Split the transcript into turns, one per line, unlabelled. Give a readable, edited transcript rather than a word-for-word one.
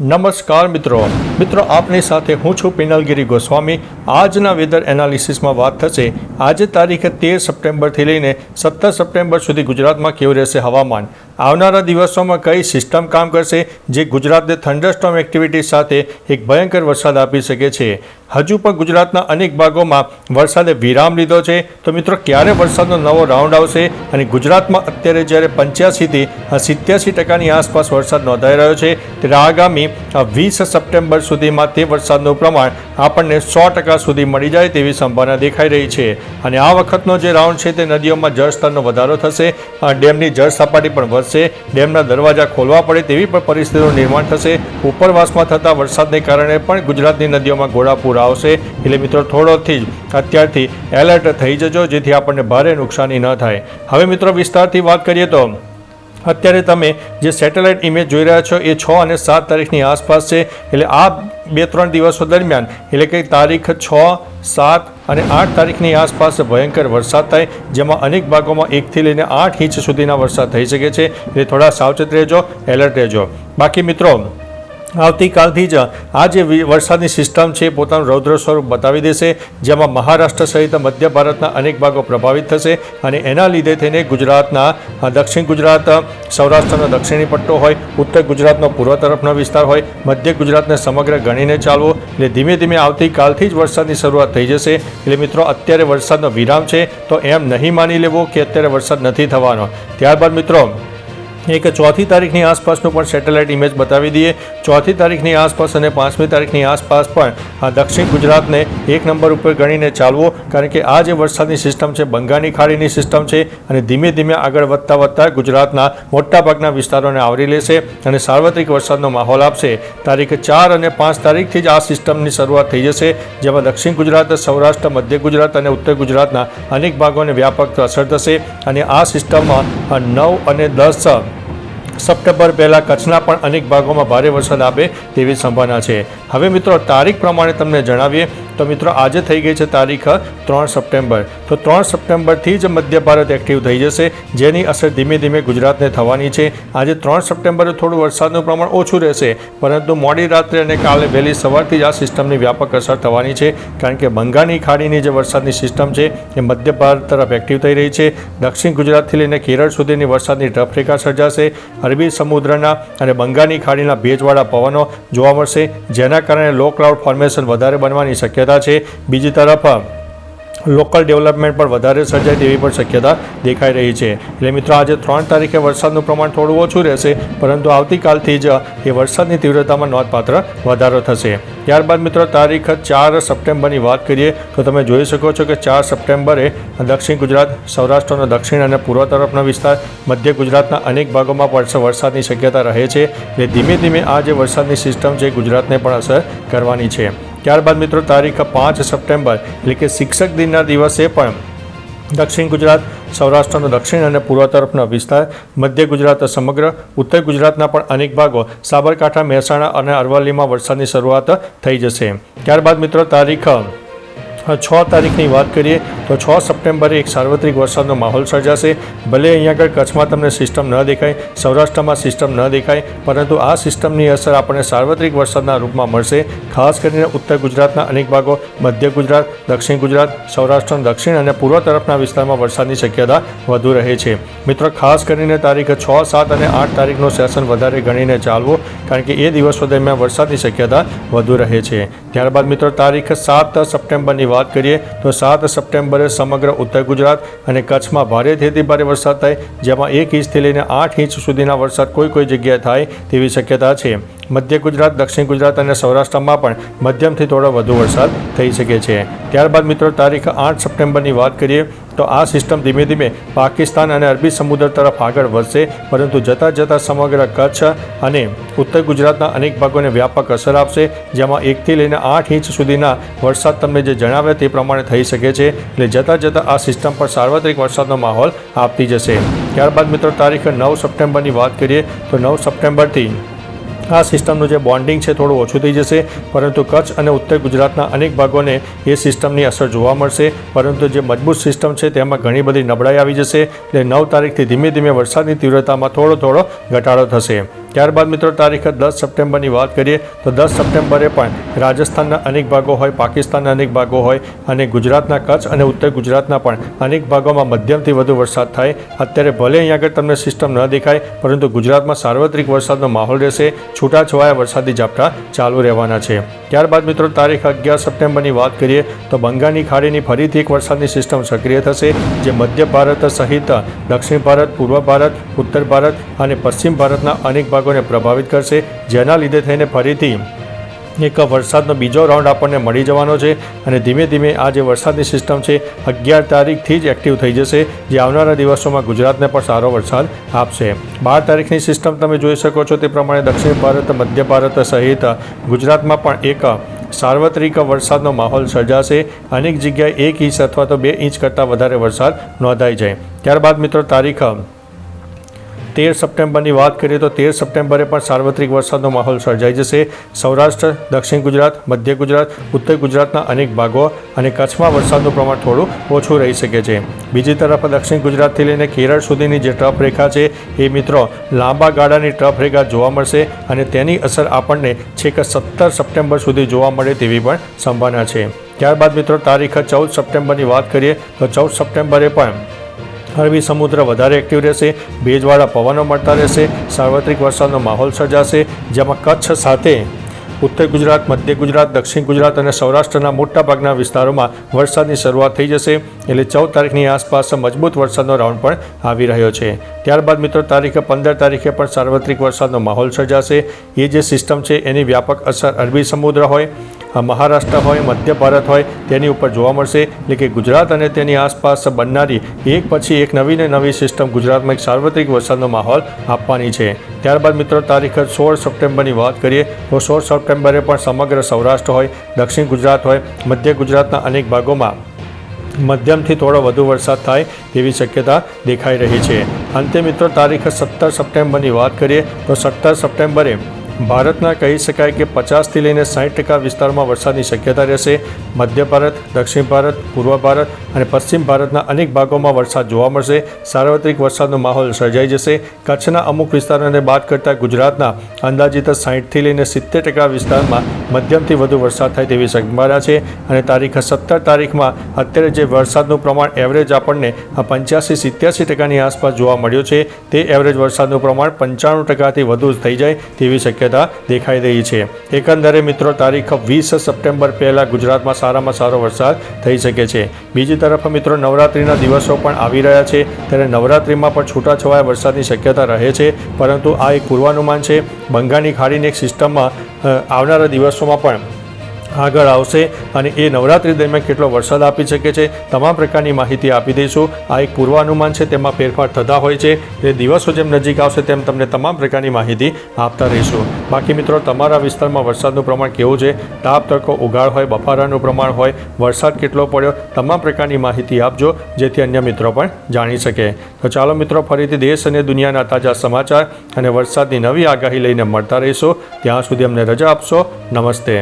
નમસ્કાર મિત્રો આપની સાથે હું છું પિનલગીરી ગોસ્વામી। આજના વેધર એનાલિસિસમાં વાત થશે આજે તારીખ 13 સપ્ટેમ્બરથી લઈને 17 સપ્ટેમ્બર સુધી ગુજરાતમાં કેવું રહેશે હવામાન, આવનારા દિવસોમાં કઈ સિસ્ટમ કામ કરશે જે ગુજરાતને થંડરસ્ટોર્મ એક્ટિવિટી સાથે એક ભયંકર વરસાદ આપી શકે છે। હજુ પણ ગુજરાતના અનેક ભાગોમાં વરસાદે વિરામ લીધો છે, તો મિત્રો ક્યારે વરસાદનો નવો રાઉન્ડ આવશે અને ગુજરાતમાં અત્યારે જ્યારે 85થી 87% આસપાસ વરસાદ નોંધાઈ રહ્યો છે, ત્યારે આગામી 20 સપ્ટેમ્બર સુધીમાં તે વરસાદનું પ્રમાણ આપણને 100% સુધી મળી જાય તેવી સંભાવના દેખાઈ રહી છે। અને આ વખતનો જે રાઉન્ડ છે તે નદીઓમાં જળસ્તરનો વધારો થશે, ડેમની જળ સપાટી પણ વધશે, ડેમના દરવાજા ખોલવા પડે તેવી પણ પરિસ્થિતિનું નિર્માણ થશે। ઉપરવાસમાં થતા વરસાદને કારણે પણ ગુજરાતની નદીઓમાં ઘોડાપૂર આવશે, એટલે મિત્રો થોડોથી જ અત્યારથી એલર્ટ થઈ જજો જેથી આપણને ભારે નુકસાની ન થાય। હવે મિત્રો વિસ્તારથી વાત કરીએ તો અત્યારે તમે જે સેટેલાઇટ ઇમેજ જોઈ રહ્યા છો એ 6 અને 7 તારીખની આસપાસ છે, એટલે આ 2-3 દિવસો દરમિયાન એટલે કે તારીખ 6, 7 અને 8 તારીખની આસપાસ ભયંકર વરસાદ થાય, જેમાં અનેક ભાગોમાં 1થી લઈને 8 ઇંચ સુધીના વરસાદ થઈ શકે છે, એટલે થોડા સાવચેત રહેજો, એલર્ટ રહેજો। બાકી મિત્રો આવતીકાલથી જ આ જે વરસાદની સિસ્ટમ છે પોતાનું રૌદ્ર સ્વરૂપ બતાવી દેશે, જેમાં મહારાષ્ટ્ર સહિત મધ્ય ભારતના અનેક ભાગો પ્રભાવિત થશે અને એના લીધે થઈને ગુજરાતના દક્ષિણ ગુજરાત, સૌરાષ્ટ્રનો દક્ષિણી પટ્ટો હોય, ઉત્તર ગુજરાતનો પૂર્વ તરફનો વિસ્તાર હોય, મધ્ય ગુજરાતને સમગ્ર ગણીને ચાલવો, એટલે ધીમે ધીમે આવતીકાલથી જ વરસાદની શરૂઆત થઈ જશે। એટલે મિત્રો અત્યારે વરસાદનો વિરામ છે તો એમ નહીં માની લેવો કે અત્યારે વરસાદ નથી થવાનો। ત્યારબાદ મિત્રો એક 4મી તારીખની આસપાસનું પણ સેટેલાઇટ ઇમેજ બતાવી દઈએ। 4મી તારીખની આસપાસ અને 5મી તારીખની આસપાસ પણ આ દક્ષિણ ગુજરાતને 1 નંબર ઉપર ગણીને ચાલવો, કારણ કે આ જે વરસાદની સિસ્ટમ છે બંગાળની ખાડીની સિસ્ટમ છે અને ધીમે ધીમે આગળ વધતા ગુજરાતના મોટાભાગના વિસ્તારોને આવરી લેશે અને સાર્વત્રિક વરસાદનો માહોલ આપશે। તારીખ 4 અને 5 તારીખથી જ આ સિસ્ટમની શરૂઆત થઈ જશે, જેમાં દક્ષિણ ગુજરાત, સૌરાષ્ટ્ર, મધ્ય ગુજરાત અને ઉત્તર ગુજરાતના અનેક ભાગોને વ્યાપક અસર થશે અને આ સિસ્ટમમાં 9 અને 10 સપ્ટેમ્બર પહેલાં કચ્છના પણ અનેક ભાગોમાં ભારે વરસાદ આપે તેવી સંભાવના છે। હવે મિત્રો તારીખ પ્રમાણે તમને જણાવીએ તો મિત્રો આજે થઈ ગઈ છે તારીખ 3 સપ્ટેમ્બર, તો 3 સપ્ટેમ્બરથી જ મધ્ય ભારત એક્ટિવ થઈ જશે, જેની અસર ધીમે ધીમે ગુજરાતને થવાની છે। આજે 3 સપ્ટેમ્બરે થોડું વરસાદનું પ્રમાણ ઓછું રહેશે, પરંતુ મોડી રાત્રે અને કાલે વહેલી સવારથી જ આ સિસ્ટમની વ્યાપક અસર થવાની છે, કારણ કે બંગાળની ખાડીની જે વરસાદની સિસ્ટમ છે એ મધ્ય ભારત તરફ એક્ટિવ થઈ રહી છે। દક્ષિણ ગુજરાતથી લઈને કેરળ સુધીની વરસાદની ટફ રેખા સર્જાશે, અરબી સમુદ્રના અને બંગાળની ખાડીના ભેજવાળા પવનો જોવા મળશે, જેના કારણે લો ક્લાઉડ ફોર્મેશન વધારે બનવાની શક્યતા છે। બીજી તરફ લોકલ ડેવલપમેન્ટ પણ વધારે સર્જાય તેવી પણ શક્યતા દેખાઈ રહી છે। એટલે મિત્રો આજે 3 તારીખે વરસાદનું પ્રમાણ થોડું ઓછું રહેશે, પરંતુ આવતીકાલથી જ એ વરસાદની તીવ્રતામાં નોંધપાત્ર વધારો થશે। ત્યારબાદ મિત્રો તારીખ 4 સપ્ટેમ્બરની વાત કરીએ તો તમે જોઈ શકો છો કે 4 સપ્ટેમ્બરે દક્ષિણ ગુજરાત, સૌરાષ્ટ્રનો દક્ષિણ અને પૂર્વ તરફનો વિસ્તાર, મધ્ય ગુજરાતના અનેક ભાગોમાં પણ વરસાદની શક્યતા રહે છે, એટલે ધીમે ધીમે આ જે વરસાદની સિસ્ટમ છે ગુજરાતને પણ અસર કરવાની છે। ત્યારબાદ મિત્રો તારીખ 5 સપ્ટેમ્બર એટલે કે શિક્ષક દિનના દિવસે પણ દક્ષિણ ગુજરાત, સૌરાષ્ટ્રનો દક્ષિણ અને પૂર્વ તરફનો વિસ્તાર, મધ્ય ગુજરાત સમગ્ર, ઉત્તર ગુજરાતના પણ અનેક ભાગો, સાબરકાંઠા, મહેસાણા અને અરવલ્લીમાં વરસાદની શરૂઆત થઈ જશે। ત્યારબાદ મિત્રો તારીખ 6 તારીખની વાત કરીએ તો 6 સપ્ટેમ્બરે એક સાર્વત્રિક વરસાદનો માહોલ સર્જાશે। ભલે અહીંયા આગળ કચ્છમાં તમને સિસ્ટમ ન દેખાય, સૌરાષ્ટ્રમાં સિસ્ટમ ન દેખાય, પરંતુ આ સિસ્ટમની અસર આપણને સાર્વત્રિક વરસાદના રૂપમાં મળશે। ખાસ કરીને ઉત્તર ગુજરાતના અનેક ભાગો, મધ્ય ગુજરાત, દક્ષિણ ગુજરાત, સૌરાષ્ટ્રના દક્ષિણ અને પૂર્વ તરફના વિસ્તારમાં વરસાદની શક્યતા વધુ રહે છે। મિત્રો ખાસ કરીને તારીખ 6, 7 અને 8 તારીખનો સેશન વધારે ગણીને ચાલવો, કારણ કે એ દિવસો દરમિયાન વરસાદની શક્યતા વધુ રહે છે। ત્યારબાદ મિત્રો તારીખ 7 સપ્ટેમ્બરની વાત કરીએ તો 7 સપ્ટેમ્બરે સમગ્ર ઉત્તર ગુજરાત અને કચ્છમાં ભારેથી ભારે વરસાદ થાય, જેમાં 1 ઇંચથી લઈને 8 ઇંચ સુધીના વરસાદ કોઈ જગ્યાએ થાય તેવી શક્યતા છે। મધ્ય ગુજરાત, દક્ષિણ ગુજરાત અને સૌરાષ્ટ્રમાં પણ મધ્યમથી થોડો વધુ વરસાદ થઈ શકે છે। ત્યારબાદ મિત્રો તારીખ 8 સપ્ટેમ્બરની વાત કરીએ તો આ સિસ્ટમ ધીમે ધીમે પાકિસ્તાન અને અરબી સમુદ્ર તરફ આગળ વધશે, પરંતુ જતાં સમગ્ર કચ્છ અને ઉત્તર ગુજરાતના અનેક ભાગોને વ્યાપક અસર આપશે, જેમાં 1થી લઈને 8 ઇંચ સુધીના વરસાદ તમને જે જણાવ્યા તે પ્રમાણે થઈ શકે છે। એટલે જતાં આ સિસ્ટમ પર સાર્વત્રિક વરસાદનો માહોલ આપતી જશે। ત્યારબાદ મિત્રો તારીખ 9 સપ્ટેમ્બરની વાત કરીએ તો 9 સપ્ટેમ્બરથી આ સિસ્ટમનું જે બોન્ડિંગ છે થોડું ઓછું થઈ જશે, પરંતુ કચ્છ અને ઉત્તર ગુજરાતના અનેક ભાગોને એ સિસ્ટમની અસર જોવા મળશે, પરંતુ જે મજબૂત સિસ્ટમ છે તેમાં ઘણી બધી નબળાઈ આવી જશે। એટલે 9 તારીખથી ધીમે ધીમે વરસાદની તીવ્રતામાં થોડો ઘટાડો થશે। ત્યારબાદ મિત્રો તારીખ 10 સપ્ટેમ્બરની વાત કરીએ તો 10 સપ્ટેમ્બરે પણ રાજસ્થાનના અનેક ભાગો હોય, પાકિસ્તાનના અનેક ભાગો હોય અને ગુજરાતના કચ્છ અને ઉત્તર ગુજરાતના પણ અનેક ભાગોમાં મધ્યમથી વધુ વરસાદ થાય. અત્યારે ભલે અહીં આગળ તમને સિસ્ટમ ન દેખાય, પરંતુ ગુજરાતમાં સાર્વત્રિક વરસાદનો માહોલ રહેશે. છૂટાછવાયા વરસાદી ઝાપટા ચાલુ રહેવાના છે. ત્યારબાદ મિત્રો તારીખ 11 સપ્ટેમ્બરની વાત કરીએ તો બંગાળની ખાડીની ફરીથી એક વરસાદની સિસ્ટમ સક્રિય થશે, જે મધ્ય ભારત સહિત દક્ષિણ ભારત, પૂર્વ ભારત, ઉત્તર ભારત અને પશ્ચિમ ભારતના અનેક ભાગોને પ્રભાવિત કરશે, જેના લીધે થઈને ફરીથી એક વરસાદનો બીજો રાઉન્ડ આપણને મળી જવાનો છે. અને ધીમે ધીમે આ જે વરસાદની સિસ્ટમ છે 11 તારીખથી જ એક્ટિવ થઈ જશે, જે આવનારા દિવસોમાં ગુજરાતને પણ સારો વરસાદ આપશે. 12 તારીખની સિસ્ટમ તમે જોઈ શકો છો તે પ્રમાણે દક્ષિણ ભારત, મધ્ય ભારત સહિત ગુજરાતમાં પણ એક સાર્વત્રિક વરસાદનો માહોલ સર્જાશે. અનેક જગ્યાએ 1 ઇંચ અથવા તો 2 ઇંચ કરતાં વધારે વરસાદ નોંધાઈ જાય. ત્યારબાદ મિત્રો તારીખ 13 સપ્ટેમ્બરની વાત કરીએ તો 13 સપ્ટેમ્બરે પણ સાર્વત્રિક વરસાદનો માહોલ સર્જાઈ જશે. સૌરાષ્ટ્ર, દક્ષિણ ગુજરાત, મધ્ય ગુજરાત, ઉત્તર ગુજરાતના અનેક ભાગો અને કચ્છમાં વરસાદનું પ્રમાણ થોડું ઓછું રહી શકે છે. બીજી તરફ દક્ષિણ ગુજરાતથી લઈને કેરળ સુધીની જે ટ્રફ રેખા છે એ મિત્રો લાંબા ગાળાની ટ્રફ રેખા જોવા મળશે અને તેની અસર આપણને છેક 17 સપ્ટેમ્બર સુધી જોવા મળે તેવી પણ સંભાવના છે. ત્યારબાદ મિત્રો તારીખ 14 સપ્ટેમ્બરની વાત કરીએ તો 14 સપ્ટેમ્બરે પણ અરબી સમુદ્ર વધારે એક્ટિવ રહેશે, ભેજવાળા પવનો મળતા રહેશે, સાર્વત્રિક વરસાદનો માહોલ સર્જાશે, જેમાં કચ્છ સાથે ઉત્તર ગુજરાત, મધ્ય ગુજરાત, દક્ષિણ ગુજરાત અને સૌરાષ્ટ્રના મોટાભાગના વિસ્તારોમાં વરસાદની શરૂઆત થઈ જશે. એટલે 14 તારીખની આસપાસ મજબૂત વરસાદનો રાઉન્ડ પણ આવી રહ્યો છે. ત્યારબાદ મિત્રો તારીખ 15 તારીખે પણ સાર્વત્રિક વરસાદનો માહોલ સર્જાશે. એ જે સિસ્ટમ છે એની વ્યાપક અસર અરબી સમુદ્ર હોય, મહારાષ્ટ્ર હોય, મધ્ય ભારત હોય તેની ઉપર જોવા મળશે. એટલે કે ગુજરાત અને તેની આસપાસ બનનારી એક પછી એક નવી ને નવી સિસ્ટમ ગુજરાતમાં એક સાર્વત્રિક વરસાદનો માહોલ આપવાની છે. ત્યારબાદ મિત્રો તારીખ 16 સપ્ટેમ્બરની વાત કરીએ તો 16 સપ્ટેમ્બરે પણ સમગ્ર સૌરાષ્ટ્ર હોય, દક્ષિણ ગુજરાત હોય, મધ્ય ગુજરાતના અનેક ભાગોમાં મધ્યમથી થોડો વધુ વરસાદ થાય તેવી શક્યતા દેખાઈ રહી છે. અંતે મિત્રો તારીખ 17 સપ્ટેમ્બરની વાત કરીએ તો 17 સપ્ટેમ્બરે ભારતના કહી શકાય કે 50થી લઈને 60% વિસ્તારમાં વરસાદની શક્યતા રહેશે. મધ્ય ભારત, દક્ષિણ ભારત, પૂર્વ ભારત અને પશ્ચિમ ભારતના અનેક ભાગોમાં વરસાદ જોવા મળશે. સાર્વત્રિક વરસાદનો માહોલ સર્જાઈ જશે. કચ્છના અમુક વિસ્તારોને બાદ કરતાં ગુજરાતના અંદાજિત 60થી લઈને 70% વિસ્તારમાં મધ્યમથી વધુ વરસાદ થાય તેવી સંભાવના છે. અને તારીખ 17 તારીખમાં અત્યારે જે વરસાદનું પ્રમાણ એવરેજ આપણને 85-87%ની આસપાસ જોવા મળ્યું છે, તે એવરેજ વરસાદનું પ્રમાણ 95%થી વધુ થઈ જાય તેવી શક્યતા દેખાઈ રહી છે. એકંદરે મિત્રો તારીખ 20 સપ્ટેમ્બર પહેલાં ગુજરાતમાં સારામાં સારો વરસાદ થઈ શકે છે. બીજી તરફ મિત્રો નવરાત્રિના દિવસો પણ આવી રહ્યા છે, ત્યારે નવરાત્રિમાં પણ છૂટાછવાયા વરસાદની શક્યતા રહે છે. પરંતુ આ એક પૂર્વાનુમાન છે. બંગાળની ખાડીની એક સિસ્ટમમાં આવનારા દિવસોમાં પણ આગળ આવશે અને એ નવરાત્રિ દરમિયાન કેટલો વરસાદ આપી શકે છે તમામ પ્રકારની માહિતી આપી દઈશું. આ એક પૂર્વાનુમાન છે, તેમાં ફેરફાર થતા હોય છે. એ દિવસો જેમ નજીક આવશે તેમ તમને તમામ પ્રકારની માહિતી આપતા રહીશું. બાકી મિત્રો તમારા વિસ્તારમાં વરસાદનું પ્રમાણ કેવું છે, તાપ, તડકો, ઉઘાડ હોય, બફારાનું પ્રમાણ હોય, વરસાદ કેટલો પડ્યો, તમામ પ્રકારની માહિતી આપજો, જેથી અન્ય મિત્રો પણ જાણી શકે. તો ચાલો મિત્રો ફરીથી દેશ અને દુનિયાના તાજા સમાચાર અને વરસાદની નવી આગાહી લઈને મળતા રહીશું. ત્યાં સુધી અમને રજા આપશો. નમસ્તે.